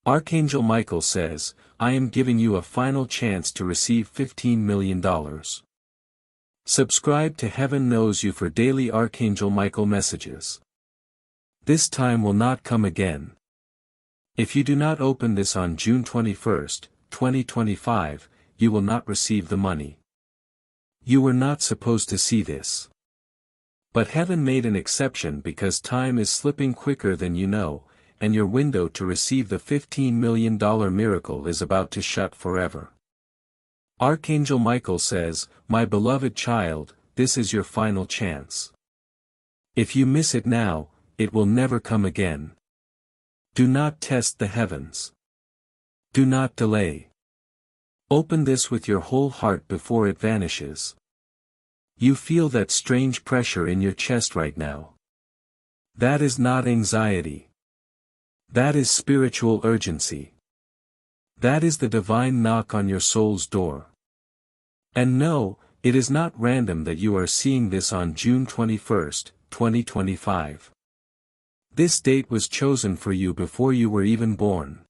Archangel Michael says, I am giving you a final chance to receive $15 million. Subscribe to Heaven Knows You for daily Archangel Michael messages. This time will not come again. If you do not open this on June 21st, 2025, you will not receive the money. You were not supposed to see this. But heaven made an exception because time is slipping quicker than you know, and your window to receive the $15 million miracle is about to shut forever. Archangel Michael says, my beloved child, this is your final chance. If you miss it now, it will never come again. Do not test the heavens. Do not delay. Open this with your whole heart before it vanishes. You feel that strange pressure in your chest right now. That is not anxiety. That is spiritual urgency. That is the divine knock on your soul's door. And no, it is not random that you are seeing this on June 21st, 2025. This date was chosen for you before you were even born.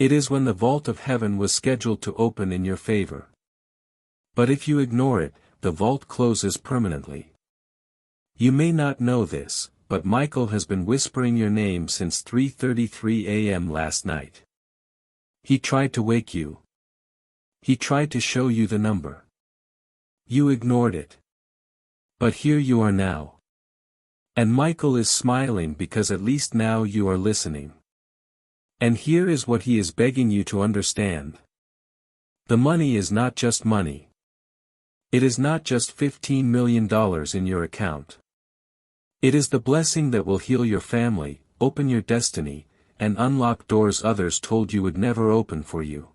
It is when the vault of heaven was scheduled to open in your favor. But if you ignore it, the vault closes permanently. You may not know this, but Michael has been whispering your name since 3:33 a.m. last night. He tried to wake you. He tried to show you the number. You ignored it. But here you are now. And Michael is smiling because at least now you are listening. And here is what he is begging you to understand. The money is not just money. It is not just $15 million in your account. It is the blessing that will heal your family, open your destiny, and unlock doors others told you would never open for you.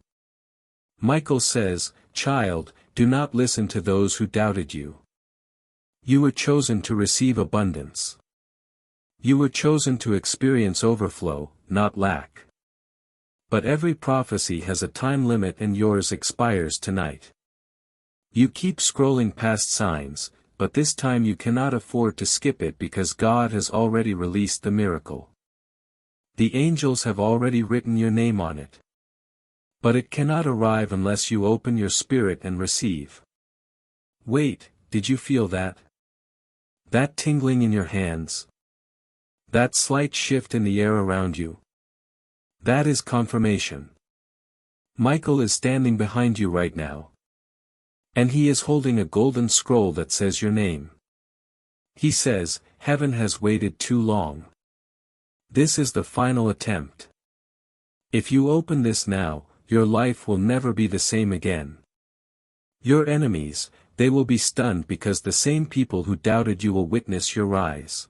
Michael says, child, do not listen to those who doubted you. You were chosen to receive abundance. You were chosen to experience overflow, not lack. But every prophecy has a time limit and yours expires tonight. You keep scrolling past signs, but this time you cannot afford to skip it because God has already released the miracle. The angels have already written your name on it. But it cannot arrive unless you open your spirit and receive. Wait, did you feel that? That tingling in your hands? That slight shift in the air around you? That is confirmation. Michael is standing behind you right now. And he is holding a golden scroll that says your name. He says, heaven has waited too long. This is the final attempt. If you open this now, your life will never be the same again. Your enemies, they will be stunned because the same people who doubted you will witness your rise.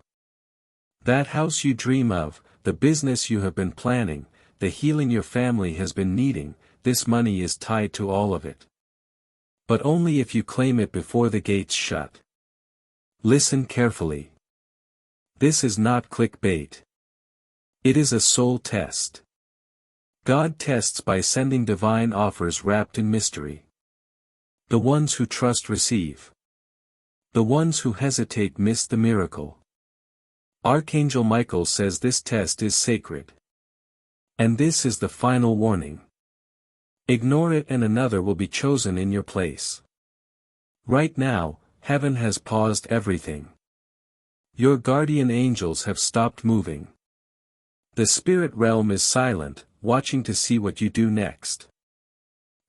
That house you dream of, the business you have been planning, the healing your family has been needing, this money is tied to all of it. But only if you claim it before the gates shut. Listen carefully. This is not clickbait. It is a soul test. God tests by sending divine offers wrapped in mystery. The ones who trust receive. The ones who hesitate miss the miracle. Archangel Michael says this test is sacred. And this is the final warning. Ignore it and another will be chosen in your place. Right now, heaven has paused everything. Your guardian angels have stopped moving. The spirit realm is silent, watching to see what you do next.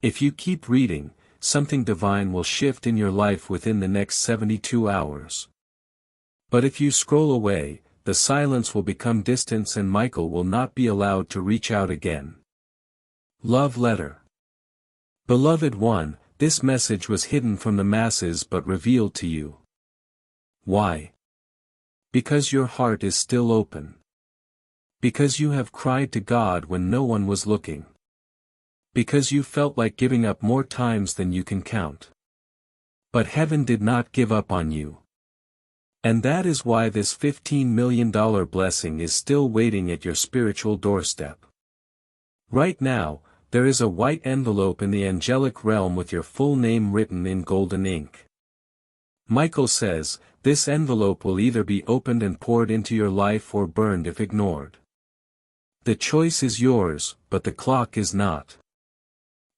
If you keep reading, something divine will shift in your life within the next 72 hours. But if you scroll away, the silence will become distance and Michael will not be allowed to reach out again. Love letter. Beloved one, this message was hidden from the masses but revealed to you. Why? Because your heart is still open. Because you have cried to God when no one was looking. Because you felt like giving up more times than you can count. But heaven did not give up on you. And that is why this $15 million blessing is still waiting at your spiritual doorstep. Right now, there is a white envelope in the angelic realm with your full name written in golden ink. Michael says, this envelope will either be opened and poured into your life or burned if ignored. The choice is yours, but the clock is not.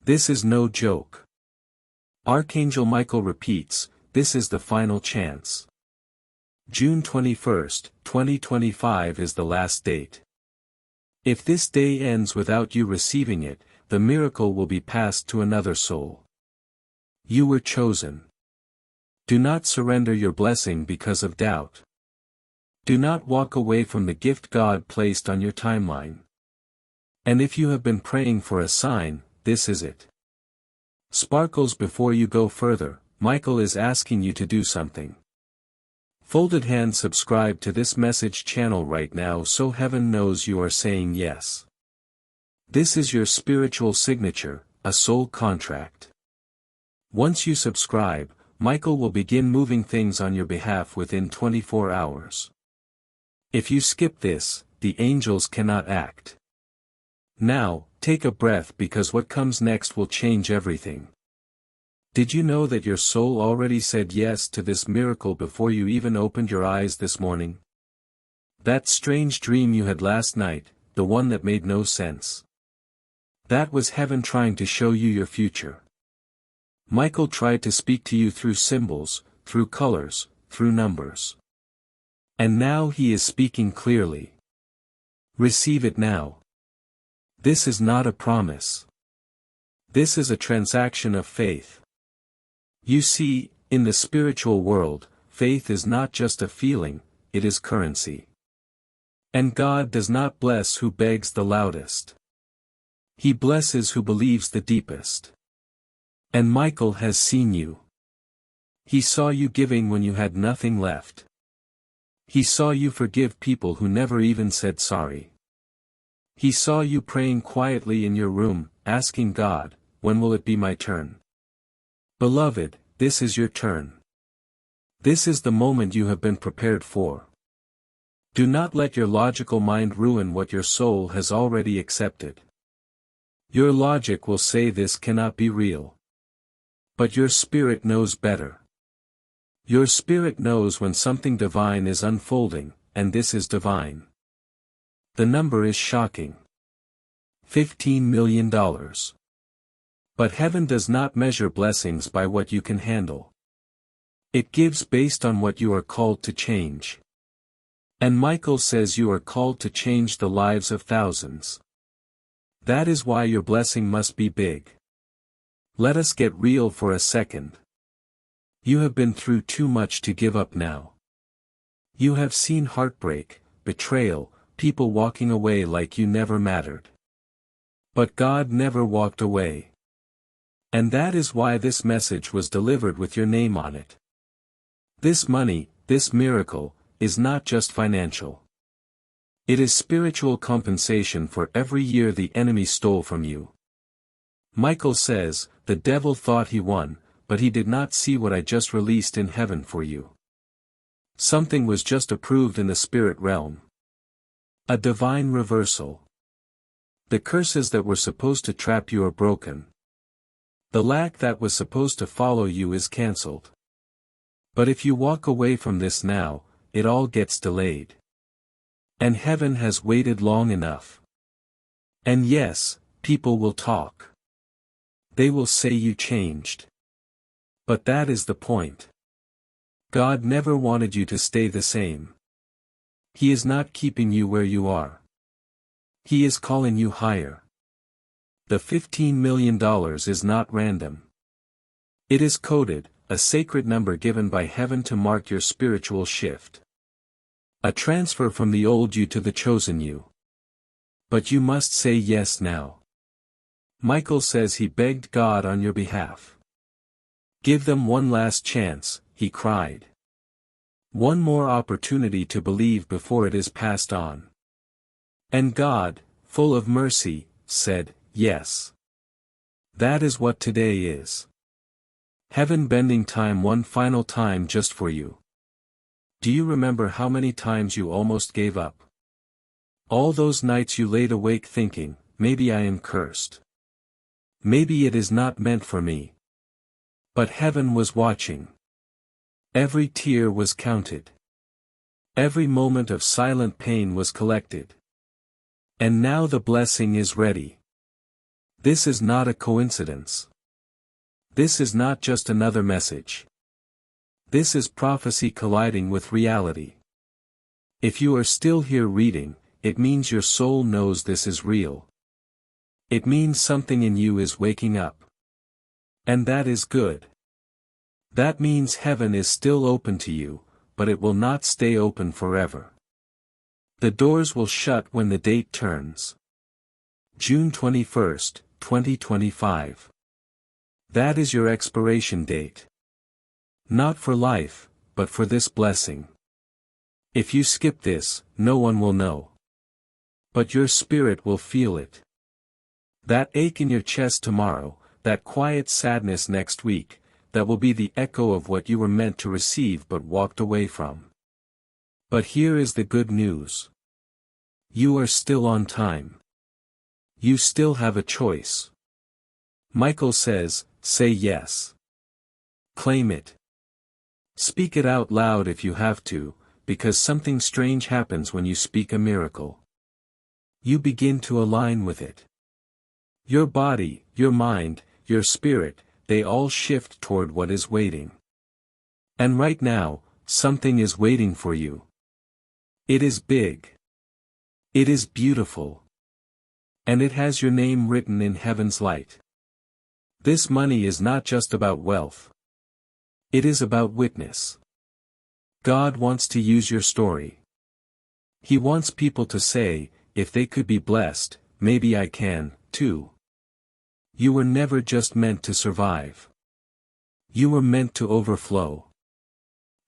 This is no joke. Archangel Michael repeats, this is the final chance. June 21st, 2025 is the last date. If this day ends without you receiving it, the miracle will be passed to another soul. You were chosen. Do not surrender your blessing because of doubt. Do not walk away from the gift God placed on your timeline. And if you have been praying for a sign, this is it. Sparkles, before you go further, Michael is asking you to do something. Folded hand, subscribe to this message channel right now so heaven knows you are saying yes. This is your spiritual signature, a soul contract. Once you subscribe, Michael will begin moving things on your behalf within 24 hours. If you skip this, the angels cannot act. Now, take a breath because what comes next will change everything. Did you know that your soul already said yes to this miracle before you even opened your eyes this morning? That strange dream you had last night, the one that made no sense. That was heaven trying to show you your future. Michael tried to speak to you through symbols, through colors, through numbers. And now he is speaking clearly. Receive it now. This is not a promise. This is a transaction of faith. You see, in the spiritual world, faith is not just a feeling, it is currency. And God does not bless who begs the loudest. He blesses who believes the deepest. And Michael has seen you. He saw you giving when you had nothing left. He saw you forgive people who never even said sorry. He saw you praying quietly in your room, asking God, when will it be my turn? Beloved, this is your turn. This is the moment you have been prepared for. Do not let your logical mind ruin what your soul has already accepted. Your logic will say this cannot be real. But your spirit knows better. Your spirit knows when something divine is unfolding, and this is divine. The number is shocking. $15 million. But heaven does not measure blessings by what you can handle. It gives based on what you are called to change. And Michael says you are called to change the lives of thousands. That is why your blessing must be big. Let us get real for a second. You have been through too much to give up now. You have seen heartbreak, betrayal, people walking away like you never mattered. But God never walked away. And that is why this message was delivered with your name on it. This money, this miracle, is not just financial. It is spiritual compensation for every year the enemy stole from you. Michael says, the devil thought he won, but he did not see what I just released in heaven for you. Something was just approved in the spirit realm. A divine reversal. The curses that were supposed to trap you are broken. The lack that was supposed to follow you is cancelled. But if you walk away from this now, it all gets delayed. And heaven has waited long enough. And yes, people will talk. They will say you changed. But that is the point. God never wanted you to stay the same. He is not keeping you where you are. He is calling you higher. The $15 million is not random. It is coded, a sacred number given by heaven to mark your spiritual shift. A transfer from the old you to the chosen you. But you must say yes now. Michael says he begged God on your behalf. Give them one last chance, he cried. One more opportunity to believe before it is passed on. And God, full of mercy, said, yes. That is what today is. Heaven bending time one final time just for you. Do you remember how many times you almost gave up? All those nights you laid awake thinking, maybe I am cursed. Maybe it is not meant for me. But heaven was watching. Every tear was counted. Every moment of silent pain was collected. And now the blessing is ready. This is not a coincidence. This is not just another message. This is prophecy colliding with reality. If you are still here reading, it means your soul knows this is real. It means something in you is waking up. And that is good. That means heaven is still open to you, but it will not stay open forever. The doors will shut when the date turns. June 21st, 2025. That is your expiration date. Not for life, but for this blessing. If you skip this, no one will know. But your spirit will feel it. That ache in your chest tomorrow, that quiet sadness next week, that will be the echo of what you were meant to receive but walked away from. But here is the good news. You are still on time. You still have a choice. Michael says, say yes. Claim it. Speak it out loud if you have to, because something strange happens when you speak a miracle. You begin to align with it. Your body, your mind, your spirit, they all shift toward what is waiting. And right now, something is waiting for you. It is big. It is beautiful. And it has your name written in heaven's light. This money is not just about wealth. It is about witness. God wants to use your story. He wants people to say, if they could be blessed, maybe I can, too. You were never just meant to survive. You were meant to overflow.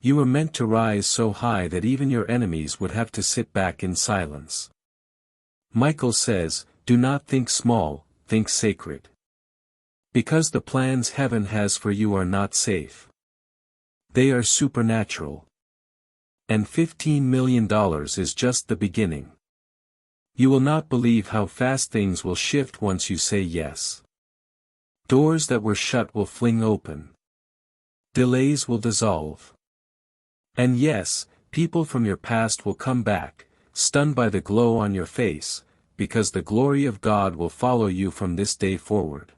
You were meant to rise so high that even your enemies would have to sit back in silence. Michael says, do not think small, think sacred. Because the plans heaven has for you are not safe. They are supernatural. And $15 million is just the beginning. You will not believe how fast things will shift once you say yes. Doors that were shut will fling open. Delays will dissolve. And yes, people from your past will come back, stunned by the glow on your face, because the glory of God will follow you from this day forward.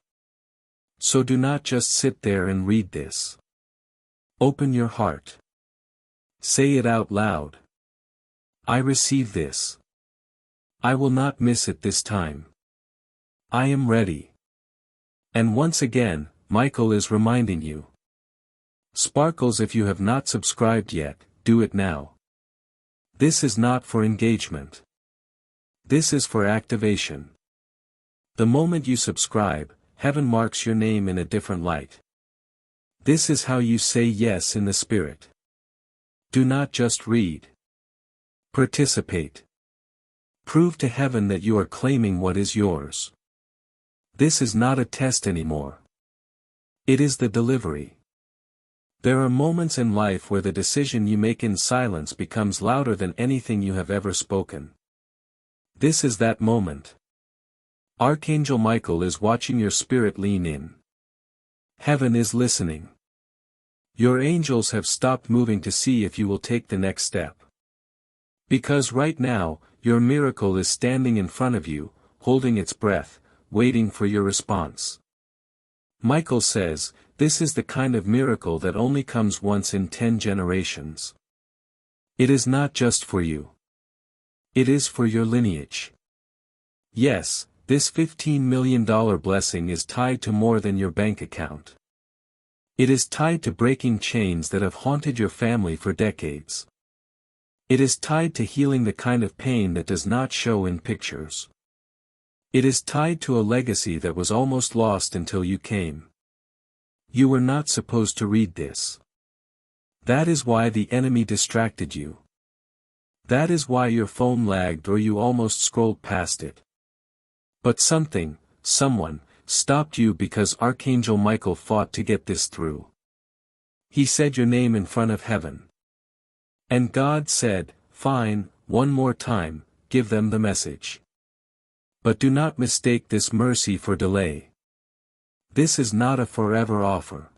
So do not just sit there and read this. Open your heart. Say it out loud. I receive this. I will not miss it this time. I am ready. And once again, Michael is reminding you. Sparkles, if you have not subscribed yet, do it now. This is not for engagement. This is for activation. The moment you subscribe, heaven marks your name in a different light. This is how you say yes in the spirit. Do not just read. Participate. Prove to heaven that you are claiming what is yours. This is not a test anymore. It is the delivery. There are moments in life where the decision you make in silence becomes louder than anything you have ever spoken. This is that moment. Archangel Michael is watching your spirit lean in. Heaven is listening. Your angels have stopped moving to see if you will take the next step. Because right now, your miracle is standing in front of you, holding its breath, waiting for your response. Michael says, this is the kind of miracle that only comes once in 10 generations. It is not just for you. It is for your lineage. Yes, this $15 million blessing is tied to more than your bank account. It is tied to breaking chains that have haunted your family for decades. It is tied to healing the kind of pain that does not show in pictures. It is tied to a legacy that was almost lost until you came. You were not supposed to read this. That is why the enemy distracted you. That is why your phone lagged or you almost scrolled past it. But someone, stopped you because Archangel Michael fought to get this through. He said your name in front of heaven. And God said, fine, one more time, give them the message. But do not mistake this mercy for delay. This is not a forever offer.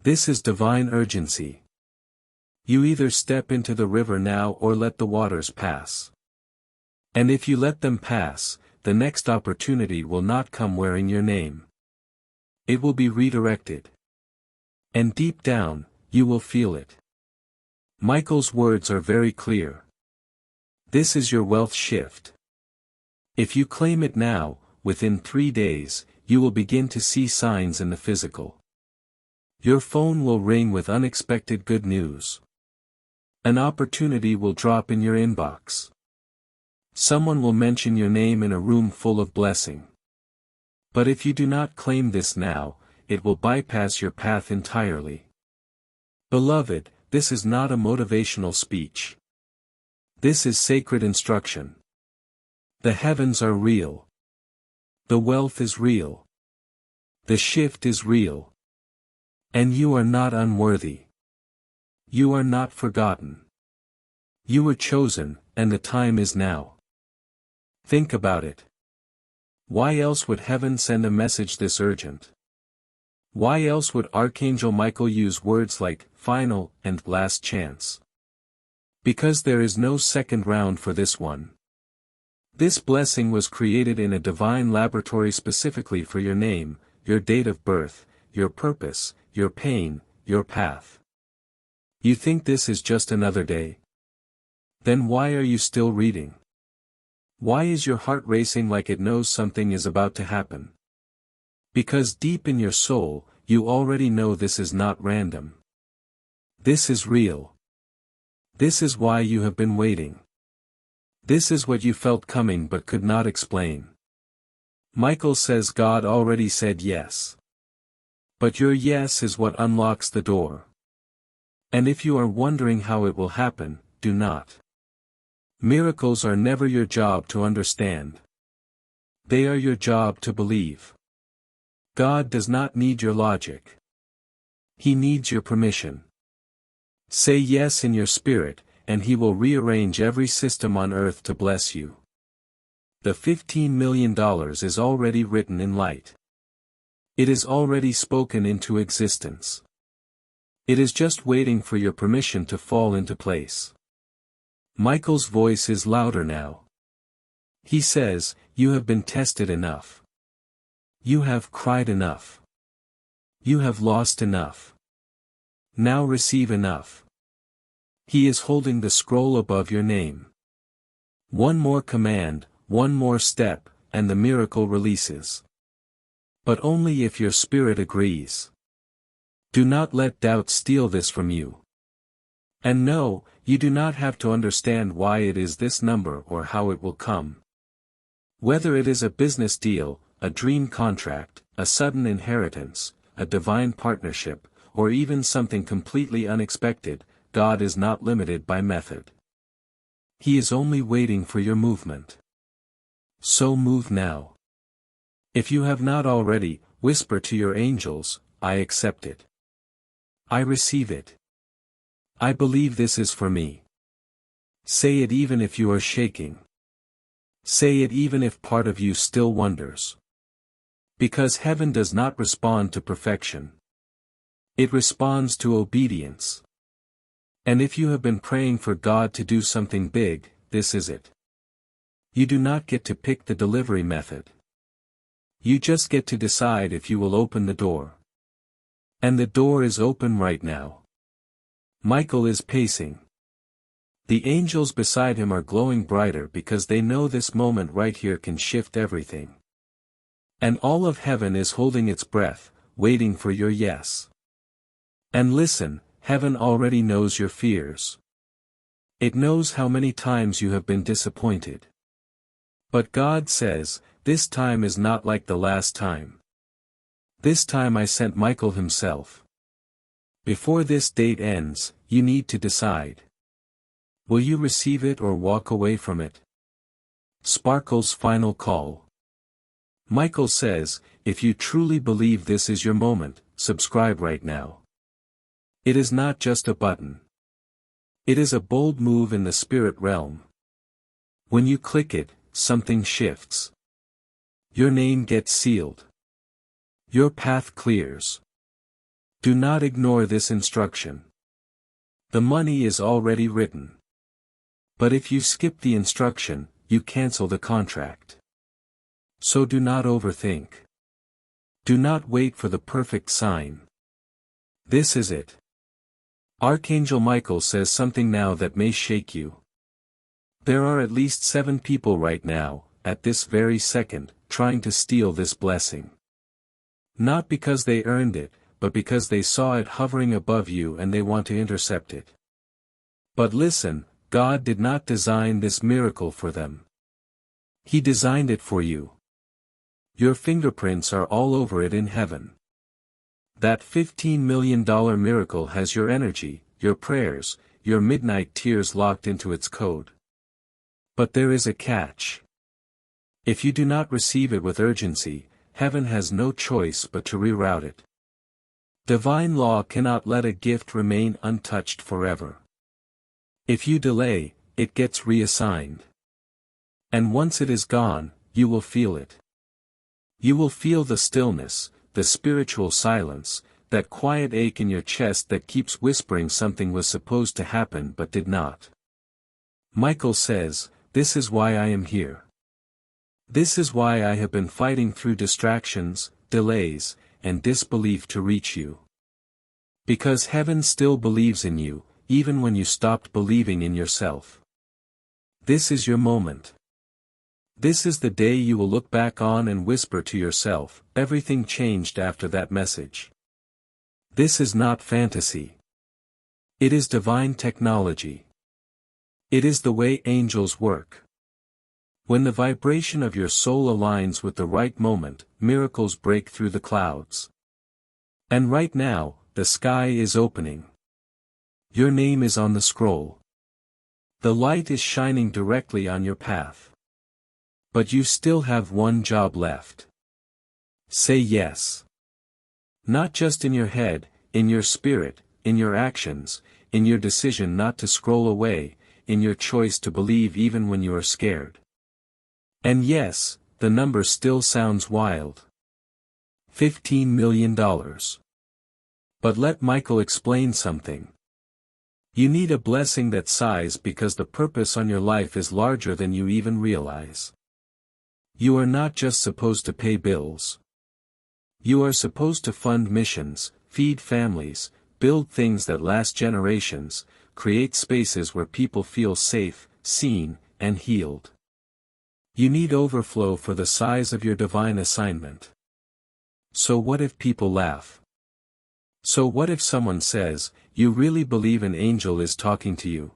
This is divine urgency. You either step into the river now or let the waters pass. And if you let them pass, the next opportunity will not come wearing your name. It will be redirected. And deep down, you will feel it. Michael's words are very clear. This is your wealth shift. If you claim it now, within 3 days, you will begin to see signs in the physical. Your phone will ring with unexpected good news. An opportunity will drop in your inbox. Someone will mention your name in a room full of blessing. But if you do not claim this now, it will bypass your path entirely. Beloved, this is not a motivational speech. This is sacred instruction. The heavens are real. The wealth is real. The shift is real. And you are not unworthy. You are not forgotten. You were chosen, and the time is now. Think about it. Why else would heaven send a message this urgent? Why else would Archangel Michael use words like final and last chance? Because there is no second round for this one. This blessing was created in a divine laboratory specifically for your name, your date of birth, your purpose, your pain, your path. You think this is just another day? Then why are you still reading? Why is your heart racing like it knows something is about to happen? Because deep in your soul, you already know this is not random. This is real. This is why you have been waiting. This is what you felt coming but could not explain. Michael says God already said yes. But your yes is what unlocks the door. And if you are wondering how it will happen, do not. Miracles are never your job to understand. They are your job to believe. God does not need your logic. He needs your permission. Say yes in your spirit, and He will rearrange every system on earth to bless you. The $15 million is already written in light. It is already spoken into existence. It is just waiting for your permission to fall into place. Michael's voice is louder now. He says, you have been tested enough. You have cried enough. You have lost enough. Now receive enough. He is holding the scroll above your name. One more command, one more step, and the miracle releases. But only if your spirit agrees. Do not let doubt steal this from you. And no, you do not have to understand why it is this number or how it will come. Whether it is a business deal, a dream contract, a sudden inheritance, a divine partnership, or even something completely unexpected, God is not limited by method. He is only waiting for your movement. So move now. If you have not already, whisper to your angels, I accept it. I receive it. I believe this is for me. Say it even if you are shaking. Say it even if part of you still wonders. Because heaven does not respond to perfection. It responds to obedience. And if you have been praying for God to do something big, this is it. You do not get to pick the delivery method. You just get to decide if you will open the door. And the door is open right now. Michael is pacing. The angels beside him are glowing brighter because they know this moment right here can shift everything. And all of heaven is holding its breath, waiting for your yes. And listen, heaven already knows your fears. It knows how many times you have been disappointed. But God says, this time is not like the last time. This time I sent Michael himself. Before this date ends, you need to decide. Will you receive it or walk away from it? Sparkle's final call. Michael says, if you truly believe this is your moment, subscribe right now. It is not just a button. It is a bold move in the spirit realm. When you click it, something shifts. Your name gets sealed. Your path clears. Do not ignore this instruction. The money is already written. But if you skip the instruction, you cancel the contract. So do not overthink. Do not wait for the perfect sign. This is it. Archangel Michael says something now that may shake you. There are at least 7 people right now, at this very second, trying to steal this blessing. Not because they earned it, but because they saw it hovering above you and they want to intercept it. But listen, God did not design this miracle for them. He designed it for you. Your fingerprints are all over it in heaven. That $15 million miracle has your energy, your prayers, your midnight tears locked into its code. But there is a catch. If you do not receive it with urgency, heaven has no choice but to reroute it. Divine law cannot let a gift remain untouched forever. If you delay, it gets reassigned. And once it is gone, you will feel it. You will feel the stillness, the spiritual silence, that quiet ache in your chest that keeps whispering something was supposed to happen but did not. Michael says, "This is why I am here. This is why I have been fighting through distractions, delays, and disbelief to reach you. Because heaven still believes in you, even when you stopped believing in yourself. This is your moment. This is the day you will look back on and whisper to yourself, everything changed after that message. This is not fantasy. It is divine technology. It is the way angels work. When the vibration of your soul aligns with the right moment, miracles break through the clouds. And right now, the sky is opening. Your name is on the scroll. The light is shining directly on your path. But you still have one job left. Say yes. Not just in your head, in your spirit, in your actions, in your decision not to scroll away, in your choice to believe even when you are scared. And yes, the number still sounds wild. $15 million. But let Michael explain something. You need a blessing that size because the purpose on your life is larger than you even realize. You are not just supposed to pay bills. You are supposed to fund missions, feed families, build things that last generations, create spaces where people feel safe, seen, and healed. You need overflow for the size of your divine assignment. So what if people laugh? So what if someone says, "You really believe an angel is talking to you?"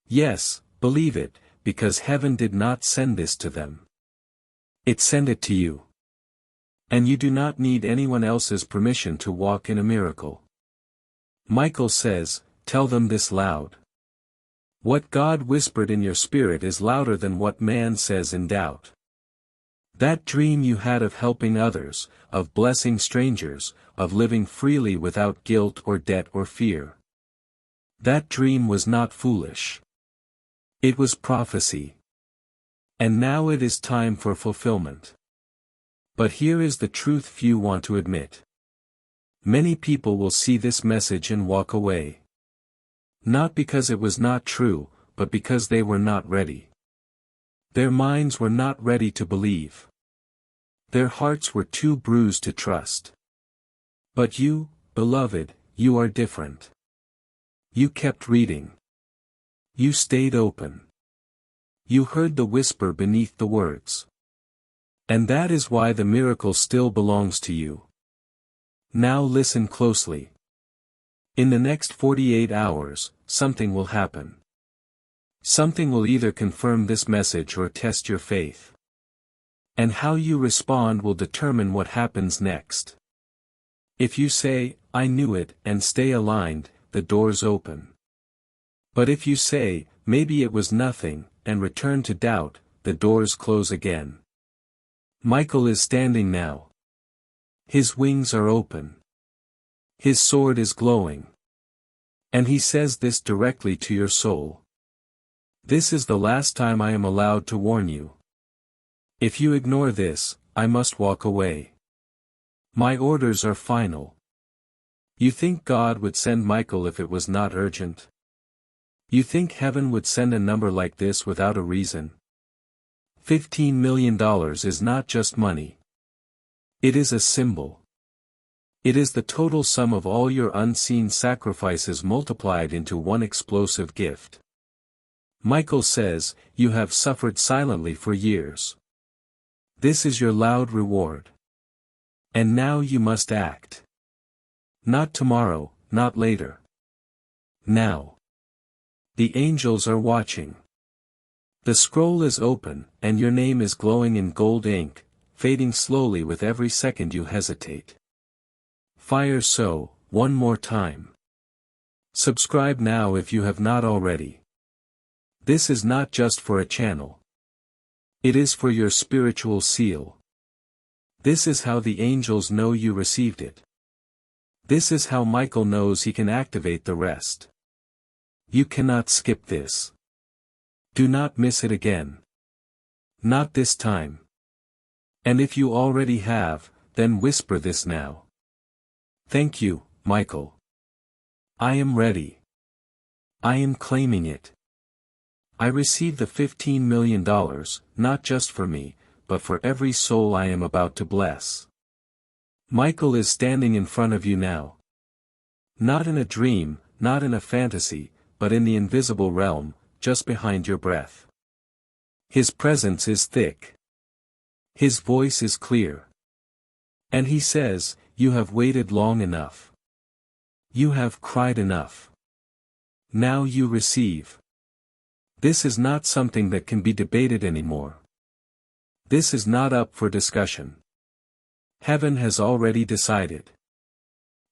Yes, believe it, because heaven did not send this to them. It sent it to you. And you do not need anyone else's permission to walk in a miracle. Michael says, tell them this loud. What God whispered in your spirit is louder than what man says in doubt. That dream you had of helping others, of blessing strangers, of living freely without guilt or debt or fear. That dream was not foolish. It was prophecy. And now it is time for fulfillment. But here is the truth few want to admit. Many people will see this message and walk away. Not because it was not true, but because they were not ready. Their minds were not ready to believe. Their hearts were too bruised to trust. But you, beloved, you are different. You kept reading. You stayed open. You heard the whisper beneath the words. And that is why the miracle still belongs to you. Now listen closely. In the next 48 hours, something will happen. Something will either confirm this message or test your faith. And how you respond will determine what happens next. If you say, "I knew it," and stay aligned, the doors open. But if you say, "Maybe it was nothing," and return to doubt, the doors close again. Michael is standing now. His wings are open. His sword is glowing. And he says this directly to your soul. This is the last time I am allowed to warn you. If you ignore this, I must walk away. My orders are final. You think God would send Michael if it was not urgent? You think heaven would send a number like this without a reason? $15 million is not just money. It is a symbol. It is the total sum of all your unseen sacrifices multiplied into one explosive gift. Michael says, you have suffered silently for years. This is your loud reward. And now you must act. Not tomorrow, not later. Now. The angels are watching. The scroll is open, and your name is glowing in gold ink, fading slowly with every second you hesitate. Fire so, one more time. Subscribe now if you have not already. This is not just for a channel. It is for your spiritual seal. This is how the angels know you received it. This is how Michael knows he can activate the rest. You cannot skip this. Do not miss it again. Not this time. And if you already have, then whisper this now. Thank you, Michael. I am ready. I am claiming it. I receive the $15 million, not just for me, but for every soul I am about to bless. Michael is standing in front of you now. Not in a dream, not in a fantasy, but in the invisible realm, just behind your breath. His presence is thick. His voice is clear. And he says, you have waited long enough. You have cried enough. Now you receive. This is not something that can be debated anymore. This is not up for discussion. Heaven has already decided.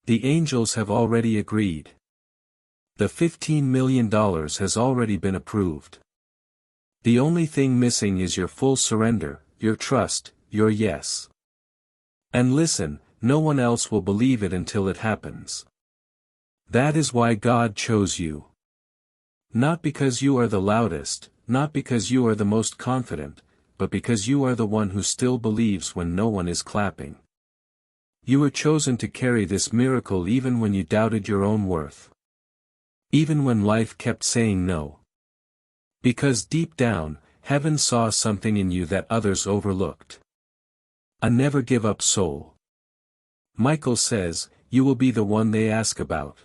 The angels have already agreed. The $15 million has already been approved. The only thing missing is your full surrender, your trust, your yes. And listen, no one else will believe it until it happens. That is why God chose you. Not because you are the loudest, not because you are the most confident, but because you are the one who still believes when no one is clapping. You were chosen to carry this miracle even when you doubted your own worth. Even when life kept saying no. Because deep down, heaven saw something in you that others overlooked. A never-give-up soul. Michael says, you will be the one they ask about.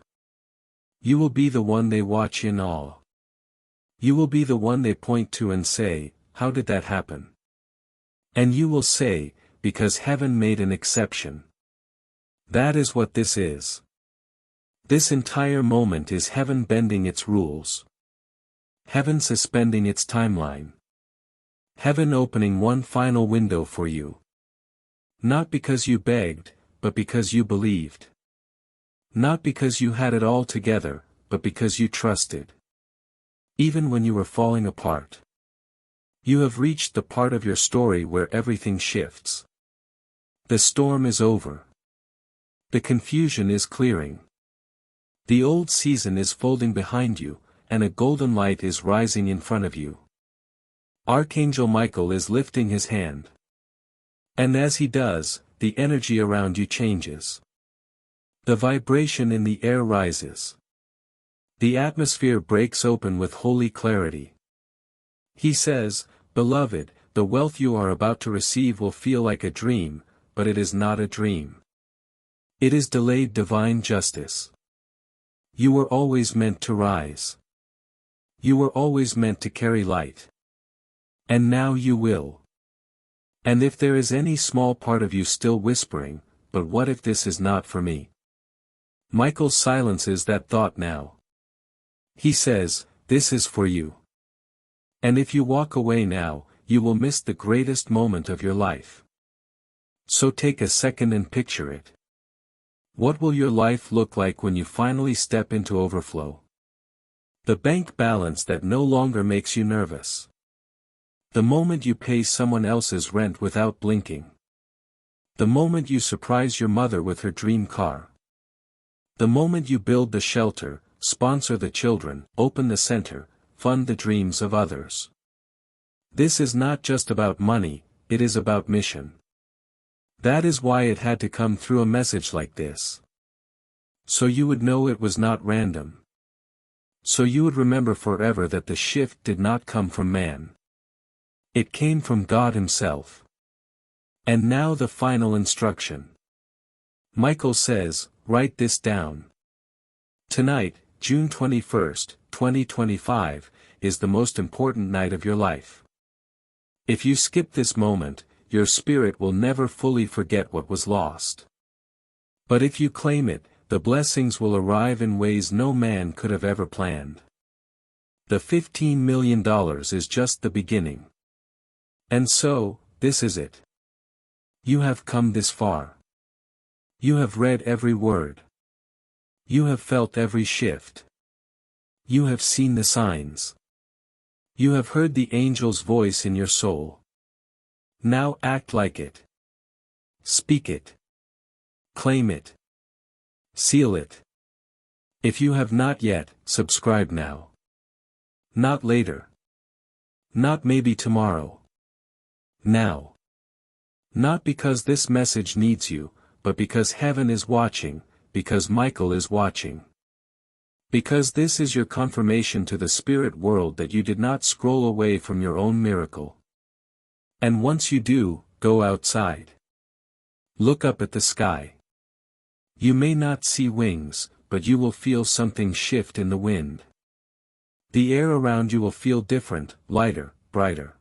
You will be the one they watch in awe. You will be the one they point to and say, how did that happen? And you will say, because heaven made an exception. That is what this is. This entire moment is heaven bending its rules. Heaven suspending its timeline. Heaven opening one final window for you. Not because you begged, but because you believed. Not because you had it all together, but because you trusted. Even when you were falling apart. You have reached the part of your story where everything shifts. The storm is over. The confusion is clearing. The old season is folding behind you, and a golden light is rising in front of you. Archangel Michael is lifting his hand. And as he does, the energy around you changes. The vibration in the air rises. The atmosphere breaks open with holy clarity. He says, beloved, the wealth you are about to receive will feel like a dream, but it is not a dream. It is delayed divine justice. You were always meant to rise. You were always meant to carry light. And now you will. And if there is any small part of you still whispering, but what if this is not for me? Michael silences that thought now. He says, this is for you. And if you walk away now, you will miss the greatest moment of your life. So take a second and picture it. What will your life look like when you finally step into overflow? The bank balance that no longer makes you nervous. The moment you pay someone else's rent without blinking. The moment you surprise your mother with her dream car. The moment you build the shelter, sponsor the children, open the center, fund the dreams of others. This is not just about money, it is about mission. That is why it had to come through a message like this. So you would know it was not random. So you would remember forever that the shift did not come from man. It came from God Himself. And now the final instruction. Michael says, write this down. Tonight, June 21st, 2025, is the most important night of your life. If you skip this moment, your spirit will never fully forget what was lost. But if you claim it, the blessings will arrive in ways no man could have ever planned. The $15 million is just the beginning. And so, this is it. You have come this far. You have read every word. You have felt every shift. You have seen the signs. You have heard the angel's voice in your soul. Now act like it. Speak it. Claim it. Seal it. If you have not yet, subscribe now. Not later. Not maybe tomorrow. Now. Not because this message needs you, but because heaven is watching, because Michael is watching. Because this is your confirmation to the spirit world that you did not scroll away from your own miracle. And once you do, go outside. Look up at the sky. You may not see wings, but you will feel something shift in the wind. The air around you will feel different, lighter, brighter.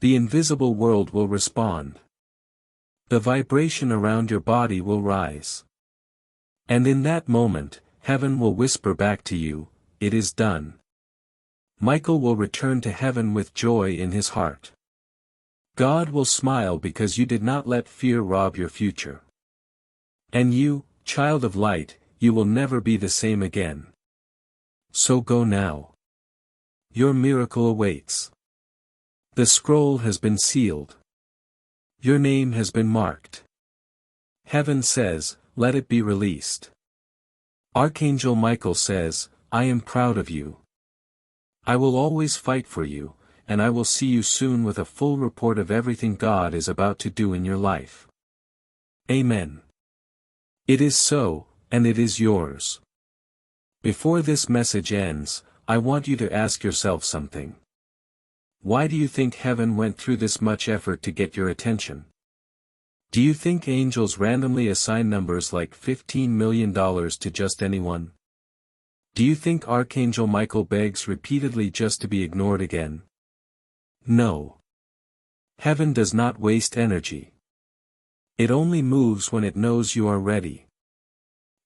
The invisible world will respond. The vibration around your body will rise. And in that moment, heaven will whisper back to you, it is done. Michael will return to heaven with joy in his heart. God will smile because you did not let fear rob your future. And you, child of light, you will never be the same again. So go now. Your miracle awaits. The scroll has been sealed. Your name has been marked. Heaven says, let it be released. Archangel Michael says, I am proud of you. I will always fight for you, and I will see you soon with a full report of everything God is about to do in your life. Amen. It is so, and it is yours. Before this message ends, I want you to ask yourself something. Why do you think heaven went through this much effort to get your attention? Do you think angels randomly assign numbers like $15 million to just anyone? Do you think Archangel Michael begs repeatedly just to be ignored again? No. Heaven does not waste energy. It only moves when it knows you are ready.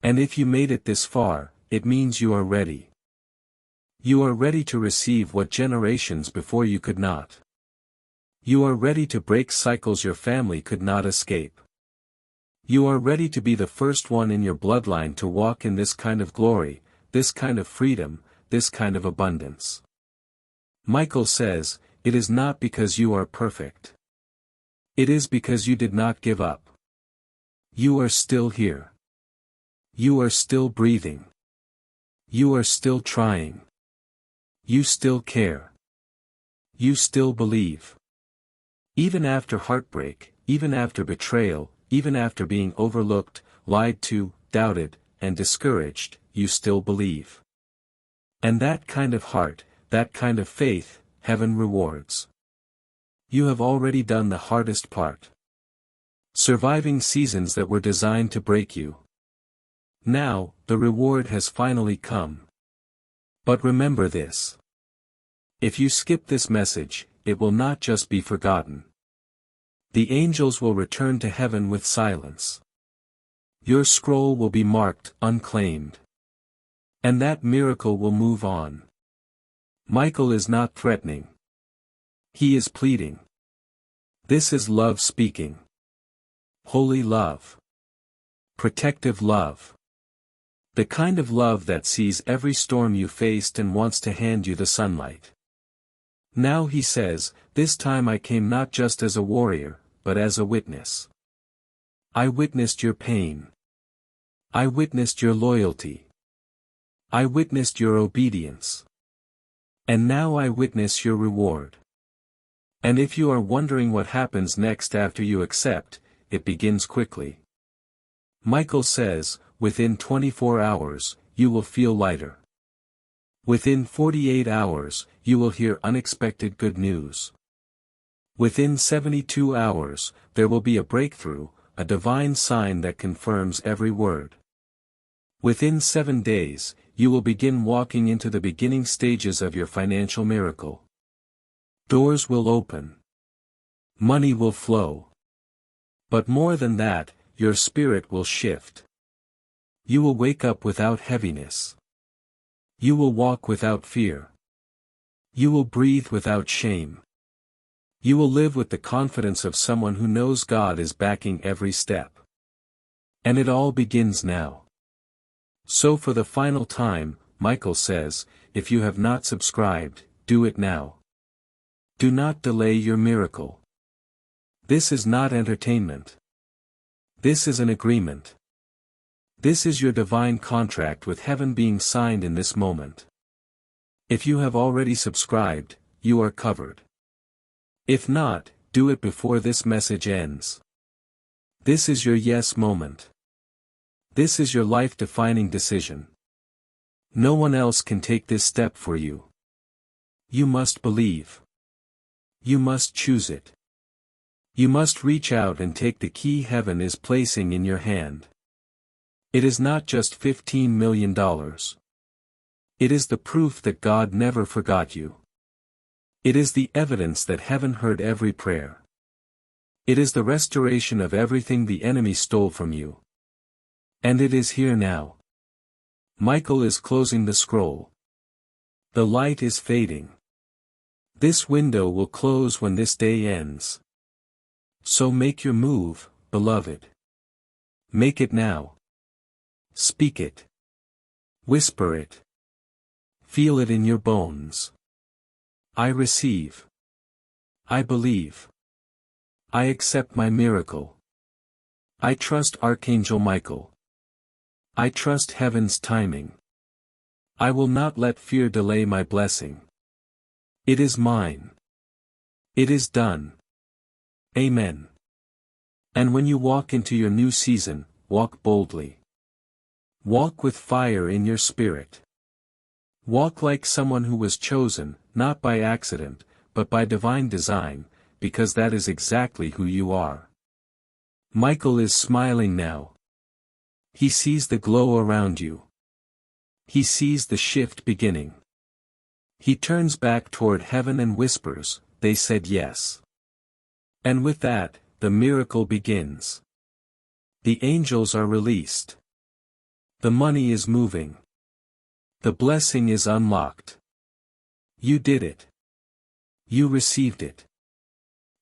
And if you made it this far, it means you are ready. You are ready to receive what generations before you could not. You are ready to break cycles your family could not escape. You are ready to be the first one in your bloodline to walk in this kind of glory, this kind of freedom, this kind of abundance. Michael says, it is not because you are perfect. It is because you did not give up. You are still here. You are still breathing. You are still trying. You still care. You still believe. Even after heartbreak, even after betrayal, even after being overlooked, lied to, doubted, and discouraged, you still believe. And that kind of heart, that kind of faith, heaven rewards. You have already done the hardest part. Surviving seasons that were designed to break you. Now, the reward has finally come. But remember this. If you skip this message, it will not just be forgotten. The angels will return to heaven with silence. Your scroll will be marked unclaimed. And that miracle will move on. Michael is not threatening. He is pleading. This is love speaking. Holy love. Protective love. The kind of love that sees every storm you faced and wants to hand you the sunlight. Now he says, this time I came not just as a warrior, but as a witness. I witnessed your pain. I witnessed your loyalty. I witnessed your obedience. And now I witness your reward. And if you are wondering what happens next after you accept, it begins quickly. Michael says, within 24 hours, you will feel lighter. Within 48 hours, you will hear unexpected good news. Within 72 hours, there will be a breakthrough, a divine sign that confirms every word. Within 7 days, you will begin walking into the beginning stages of your financial miracle. Doors will open. Money will flow. But more than that, your spirit will shift. You will wake up without heaviness. You will walk without fear. You will breathe without shame. You will live with the confidence of someone who knows God is backing every step. And it all begins now. So for the final time, Michael says, if you have not subscribed, do it now. Do not delay your miracle. This is not entertainment. This is an agreement. This is your divine contract with heaven being signed in this moment. If you have already subscribed, you are covered. If not, do it before this message ends. This is your yes moment. This is your life-defining decision. No one else can take this step for you. You must believe. You must choose it. You must reach out and take the key heaven is placing in your hand. It is not just $15 million. It is the proof that God never forgot you. It is the evidence that heaven heard every prayer. It is the restoration of everything the enemy stole from you. And it is here now. Michael is closing the scroll. The light is fading. This window will close when this day ends. So make your move, beloved. Make it now. Speak it. Whisper it. Feel it in your bones. I receive. I believe. I accept my miracle. I trust Archangel Michael. I trust heaven's timing. I will not let fear delay my blessing. It is mine. It is done. Amen. And when you walk into your new season, walk boldly. Walk with fire in your spirit. Walk like someone who was chosen, not by accident, but by divine design, because that is exactly who you are. Michael is smiling now. He sees the glow around you. He sees the shift beginning. He turns back toward heaven and whispers, "They said yes." And with that, the miracle begins. The angels are released. The money is moving. The blessing is unlocked. You did it. You received it.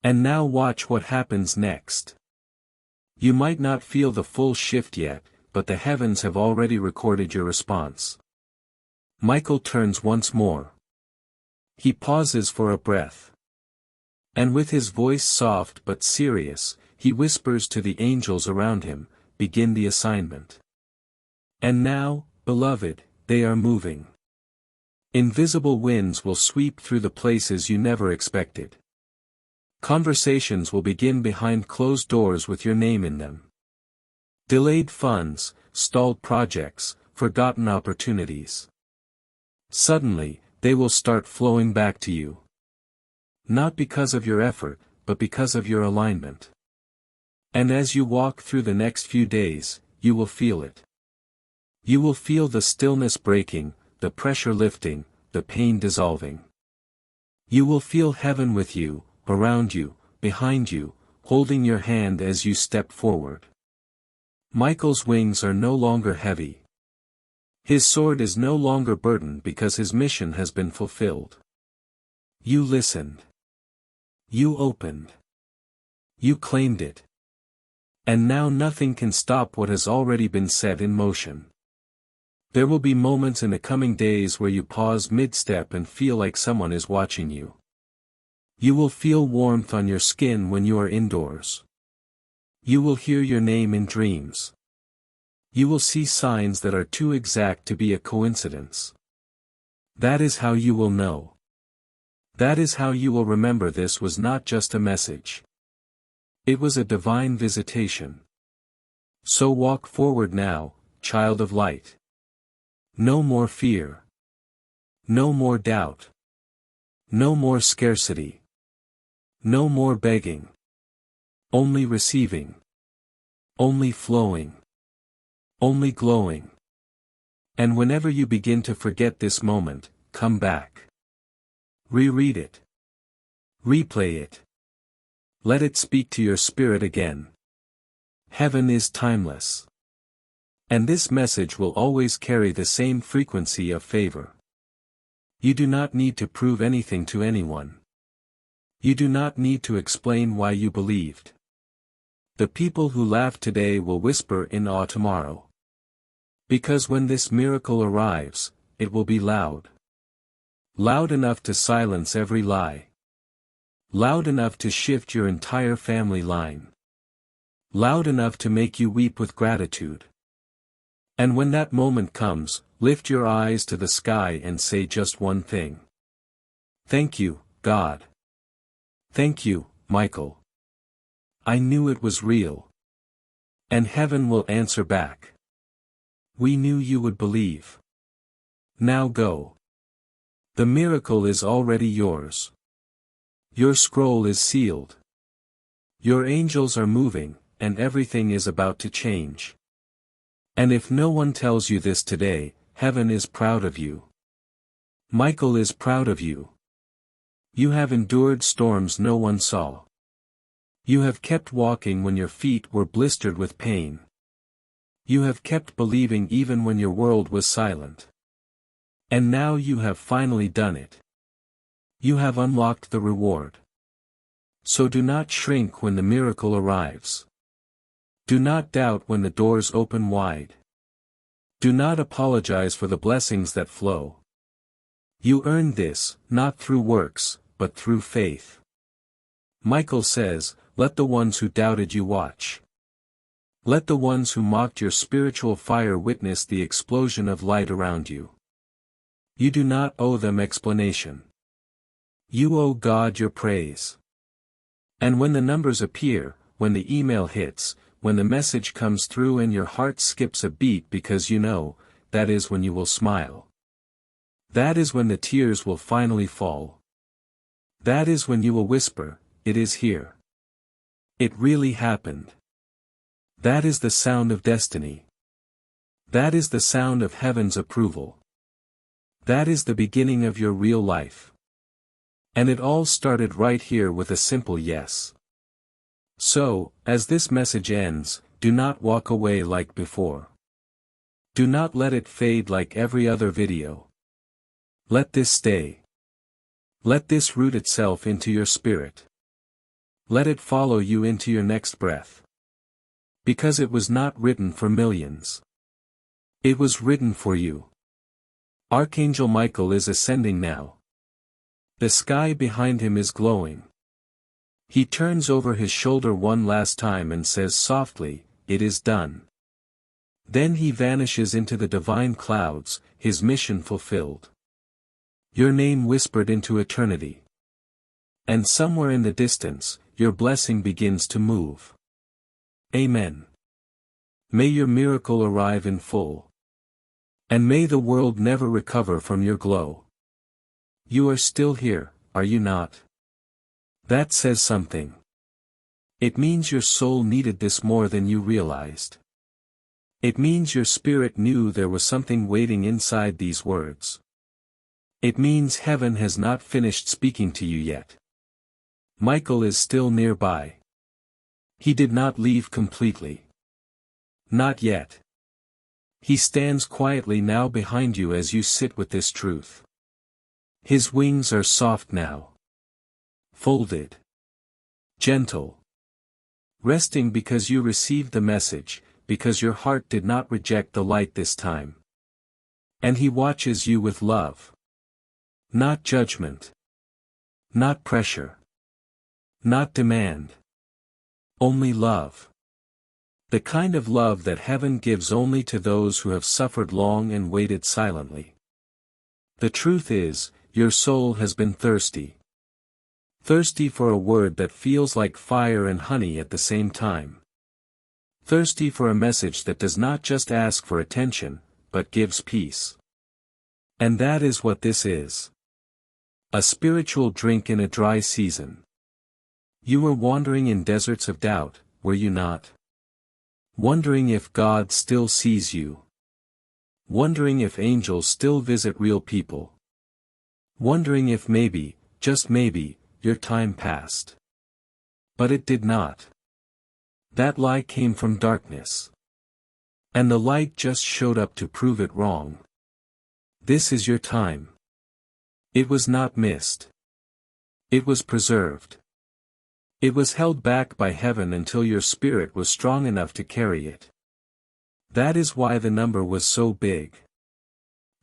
And now watch what happens next. You might not feel the full shift yet, but the heavens have already recorded your response. Michael turns once more. He pauses for a breath. And with his voice soft but serious, he whispers to the angels around him, "Begin the assignment." And now, beloved, they are moving. Invisible winds will sweep through the places you never expected. Conversations will begin behind closed doors with your name in them. Delayed funds, stalled projects, forgotten opportunities. Suddenly, they will start flowing back to you. Not because of your effort, but because of your alignment. And as you walk through the next few days, you will feel it. You will feel the stillness breaking, the pressure lifting, the pain dissolving. You will feel heaven with you, around you, behind you, holding your hand as you step forward. Michael's wings are no longer heavy. His sword is no longer burdened because his mission has been fulfilled. You listened. You opened. You claimed it. And now nothing can stop what has already been set in motion. There will be moments in the coming days where you pause mid-step and feel like someone is watching you. You will feel warmth on your skin when you are indoors. You will hear your name in dreams. You will see signs that are too exact to be a coincidence. That is how you will know. That is how you will remember this was not just a message. It was a divine visitation. So walk forward now, child of light. No more fear. No more doubt. No more scarcity. No more begging. Only receiving. Only flowing. Only glowing. And whenever you begin to forget this moment, come back. Reread it. Replay it. Let it speak to your spirit again. Heaven is timeless. And this message will always carry the same frequency of favor. You do not need to prove anything to anyone. You do not need to explain why you believed. The people who laugh today will whisper in awe tomorrow. Because when this miracle arrives, it will be loud. Loud enough to silence every lie. Loud enough to shift your entire family line. Loud enough to make you weep with gratitude. And when that moment comes, lift your eyes to the sky and say just one thing. Thank you, God. Thank you, Michael. I knew it was real. And heaven will answer back. We knew you would believe. Now go. The miracle is already yours. Your scroll is sealed. Your angels are moving, and everything is about to change. And if no one tells you this today, heaven is proud of you. Michael is proud of you. You have endured storms no one saw. You have kept walking when your feet were blistered with pain. You have kept believing even when your world was silent. And now you have finally done it. You have unlocked the reward. So do not shrink when the miracle arrives. Do not doubt when the doors open wide. Do not apologize for the blessings that flow. You earned this, not through works, but through faith. Michael says, let the ones who doubted you watch. Let the ones who mocked your spiritual fire witness the explosion of light around you. You do not owe them explanation. You owe God your praise. And when the numbers appear, when the email hits, when the message comes through and your heart skips a beat because you know, that is when you will smile. That is when the tears will finally fall. That is when you will whisper, it is here. It really happened. That is the sound of destiny. That is the sound of heaven's approval. That is the beginning of your real life. And it all started right here with a simple yes. So, as this message ends, do not walk away like before. Do not let it fade like every other video. Let this stay. Let this root itself into your spirit. Let it follow you into your next breath. Because it was not written for millions. It was written for you. Archangel Michael is ascending now. The sky behind him is glowing. He turns over his shoulder one last time and says softly, it is done. Then he vanishes into the divine clouds, his mission fulfilled. Your name whispered into eternity. And somewhere in the distance, your blessing begins to move. Amen. May your miracle arrive in full. And may the world never recover from your glow. You are still here, are you not? That says something. It means your soul needed this more than you realized. It means your spirit knew there was something waiting inside these words. It means heaven has not finished speaking to you yet. Michael is still nearby. He did not leave completely. Not yet. He stands quietly now behind you as you sit with this truth. His wings are soft now. Folded. Gentle. Resting because you received the message, because your heart did not reject the light this time. And he watches you with love. Not judgment. Not pressure. Not demand. Only love. The kind of love that heaven gives only to those who have suffered long and waited silently. The truth is, your soul has been thirsty. Thirsty for a word that feels like fire and honey at the same time. Thirsty for a message that does not just ask for attention, but gives peace. And that is what this is. A spiritual drink in a dry season. You were wandering in deserts of doubt, were you not? Wondering if God still sees you. Wondering if angels still visit real people. Wondering if maybe, just maybe, your time passed. But it did not. That lie came from darkness. And the light just showed up to prove it wrong. This is your time. It was not missed. It was preserved. It was held back by heaven until your spirit was strong enough to carry it. That is why the number was so big.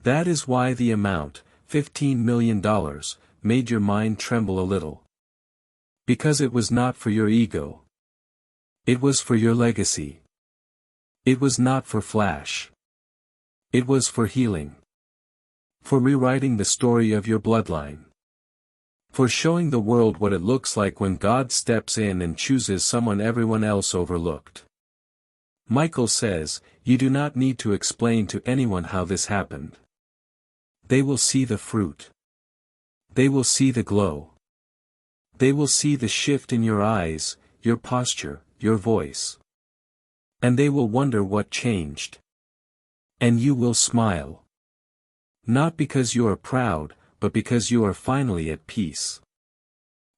That is why the amount, $15 million, made your mind tremble a little. Because it was not for your ego. It was for your legacy. It was not for flash. It was for healing. For rewriting the story of your bloodline. For showing the world what it looks like when God steps in and chooses someone everyone else overlooked. Michael says, you do not need to explain to anyone how this happened. They will see the fruit. They will see the glow. They will see the shift in your eyes, your posture, your voice. And they will wonder what changed. And you will smile. Not because you are proud, but because you are finally at peace.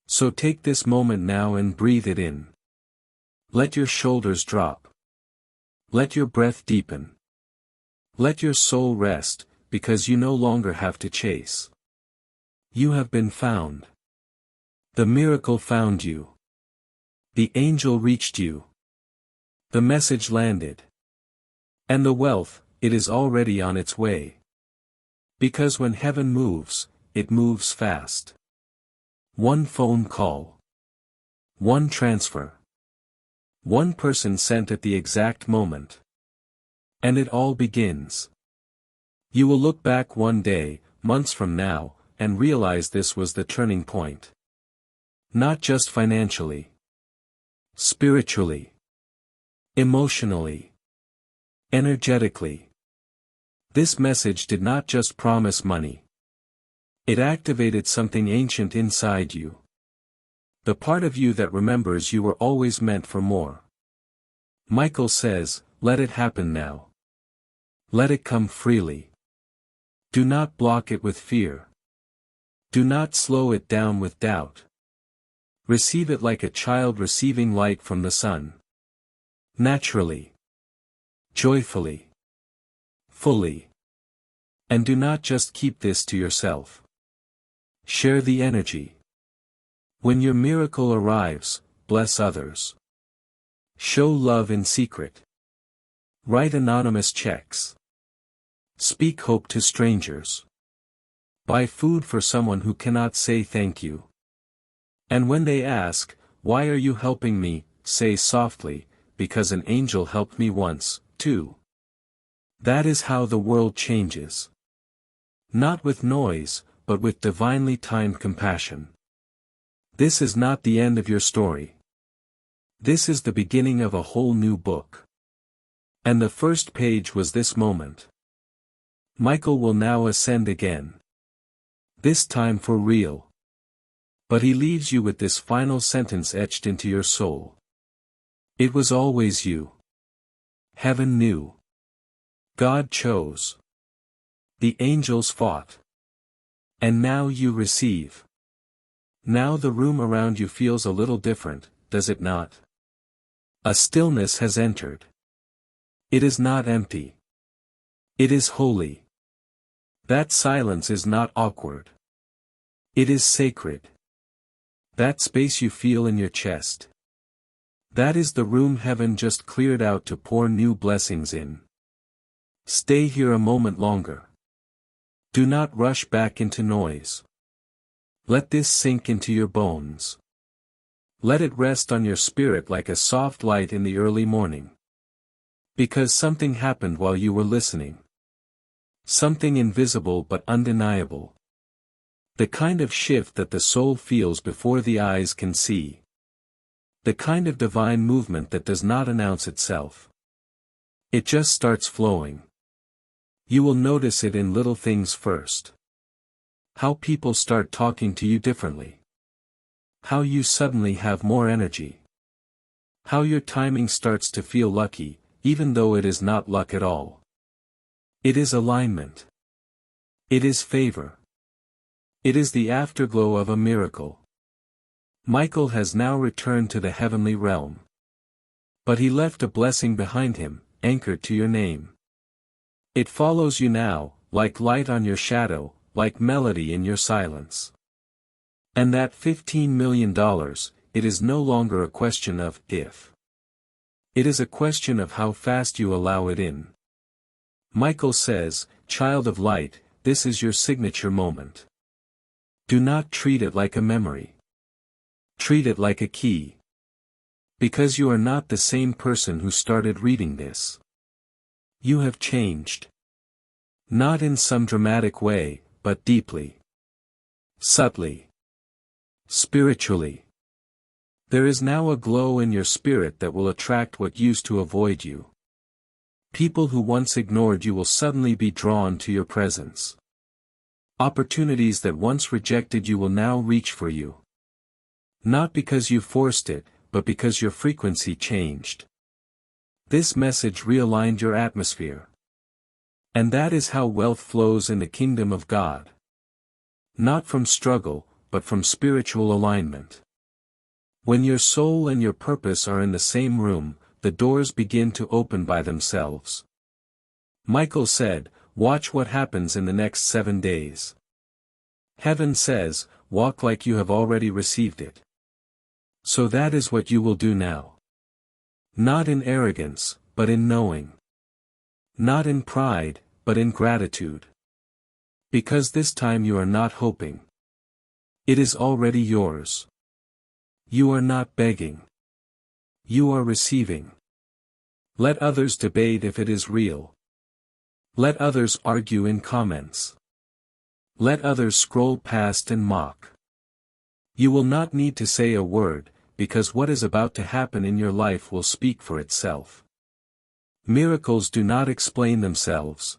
So take this moment now and breathe it in. Let your shoulders drop. Let your breath deepen. Let your soul rest, because you no longer have to chase. You have been found. The miracle found you. The angel reached you. The message landed. And the wealth, it is already on its way. Because when heaven moves, it moves fast. One phone call. One transfer. One person sent at the exact moment. And it all begins. You will look back one day, months from now, and realize this was the turning point. Not just financially. Spiritually. Emotionally. Energetically. This message did not just promise money. It activated something ancient inside you. The part of you that remembers you were always meant for more. Michael says, let it happen now. Let it come freely. Do not block it with fear. Do not slow it down with doubt. Receive it like a child receiving light from the sun. Naturally. Joyfully. Fully. And do not just keep this to yourself. Share the energy. When your miracle arrives, bless others. Show love in secret. Write anonymous checks. Speak hope to strangers. Buy food for someone who cannot say thank you. And when they ask, why are you helping me, say softly, because an angel helped me once, too. That is how the world changes. Not with noise, but with divinely timed compassion. This is not the end of your story. This is the beginning of a whole new book. And the first page was this moment. Michael will now ascend again. This time for real. But he leaves you with this final sentence etched into your soul. It was always you. Heaven knew. God chose. The angels fought. And now you receive. Now the room around you feels a little different, does it not? A stillness has entered. It is not empty. It is holy. That silence is not awkward. It is sacred. That space you feel in your chest. That is the room heaven just cleared out to pour new blessings in. Stay here a moment longer. Do not rush back into noise. Let this sink into your bones. Let it rest on your spirit like a soft light in the early morning. Because something happened while you were listening. Something invisible but undeniable. The kind of shift that the soul feels before the eyes can see. The kind of divine movement that does not announce itself. It just starts flowing. You will notice it in little things first. How people start talking to you differently. How you suddenly have more energy. How your timing starts to feel lucky, even though it is not luck at all. It is alignment. It is favor. It is the afterglow of a miracle. Michael has now returned to the heavenly realm. But he left a blessing behind him, anchored to your name. It follows you now, like light on your shadow, like melody in your silence. And that $15 million, it is no longer a question of if. It is a question of how fast you allow it in. Michael says, child of light, this is your signature moment. Do not treat it like a memory. Treat it like a key. Because you are not the same person who started reading this. You have changed. Not in some dramatic way, but deeply. Subtly. Spiritually. There is now a glow in your spirit that will attract what used to avoid you. People who once ignored you will suddenly be drawn to your presence. Opportunities that once rejected you will now reach for you. Not because you forced it, but because your frequency changed. This message realigned your atmosphere. And that is how wealth flows in the kingdom of God. Not from struggle, but from spiritual alignment. When your soul and your purpose are in the same room, the doors begin to open by themselves. Michael said, watch what happens in the next 7 days. Heaven says, walk like you have already received it. So that is what you will do now. Not in arrogance, but in knowing. Not in pride, but in gratitude. Because this time you are not hoping. It is already yours. You are not begging. You are receiving. Let others debate if it is real. Let others argue in comments. Let others scroll past and mock. You will not need to say a word, because what is about to happen in your life will speak for itself. Miracles do not explain themselves.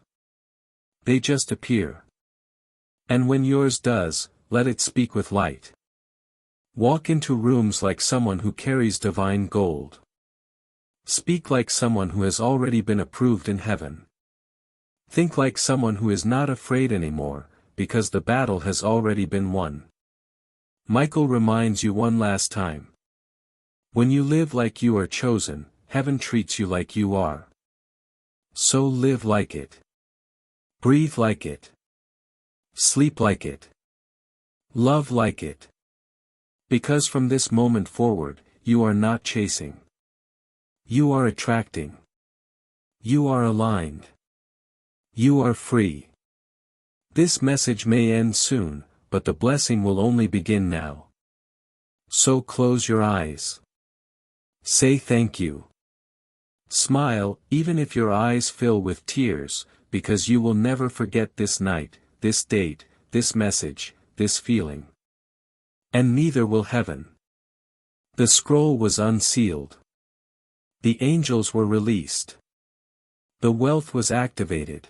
They just appear. And when yours does, let it speak with light. Walk into rooms like someone who carries divine gold. Speak like someone who has already been approved in heaven. Think like someone who is not afraid anymore, because the battle has already been won. Michael reminds you one last time. When you live like you are chosen, heaven treats you like you are. So live like it. Breathe like it. Sleep like it. Love like it. Because from this moment forward, you are not chasing. You are attracting. You are aligned. You are free. This message may end soon, but the blessing will only begin now. So close your eyes. Say thank you. Smile, even if your eyes fill with tears, because you will never forget this night, this date, this message, this feeling. And neither will heaven. The scroll was unsealed. The angels were released. The wealth was activated.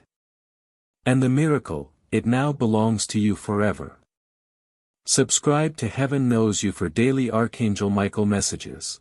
And the miracle, it now belongs to you forever. Subscribe to Heaven Knows You for daily Archangel Michael messages.